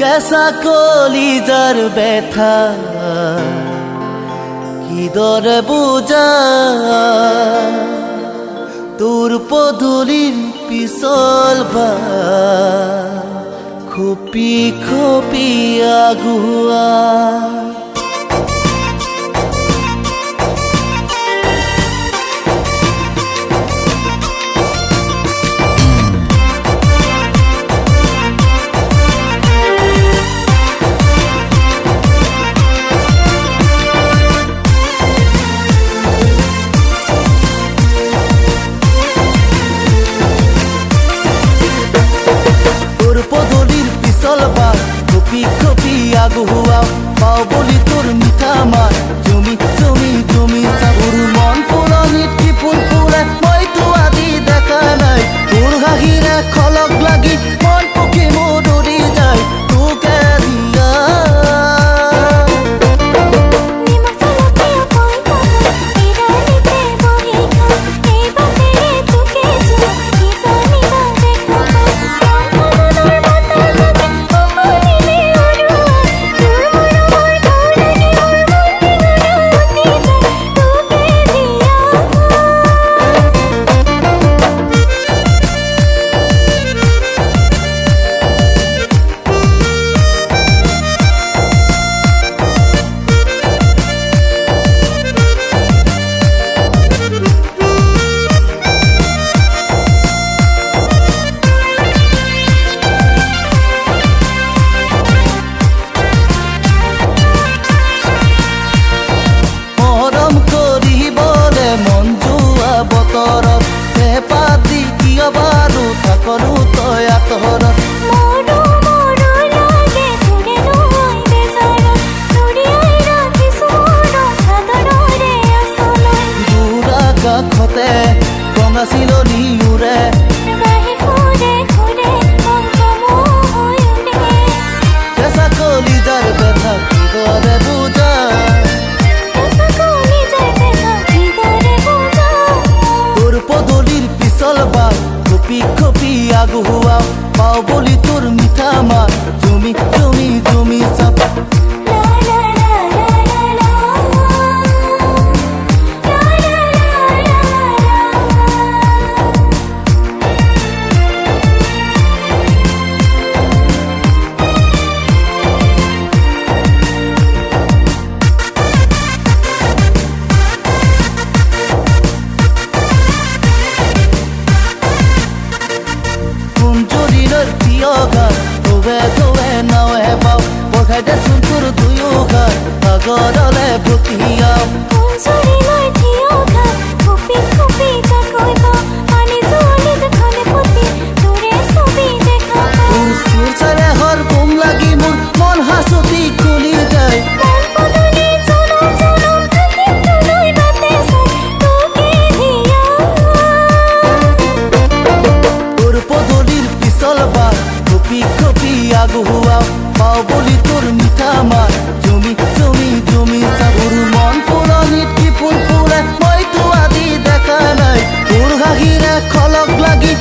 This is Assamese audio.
কেঁচা কলিজাৰ ব্যথা কিদৰে বুজা তোৰ পদূলিৰ পিছল বা খুপি খুপি আগুৱা খুপি খুপি আগুৱা পাও বুলি তোৰ মিঠা মাত জমি জমি জমি চাবুৰ মন পুৰণিত কি ফুল ফুলে মইতো আজি দেখা নাই তোৰ হাঁহিৰে খলক লাগি মন পকি মধুৰি যায় তোকে দিয়া চিলনি উৰে কেঁচা কলিজাৰ ব্যথা কিদৰে বুজা তোৰ পদূলিৰ পিছল বা খুপি খুপি আগুৱা পাও বুলি তোৰ মিঠা মাত জমি জমি জমি চাপ দেচোন তোৰ দুয়ো ঘৰ সাগৰলে ভুকিয়াও চুৰ চাৰে হৰ গুম লাগি মোৰ মন হাঁচতি খুলি যায় তোৰ পদূলিৰ পিছল বা খুপি খুপি আগুৱা পাও বুলি তোৰ মিঠা মাত জমি জমি জমি চাবুৰ মন পুৰণিত কি ফুল ফুলে মইতো আজি দেখা নাই তোৰ হাঁহিৰে খলক লাগি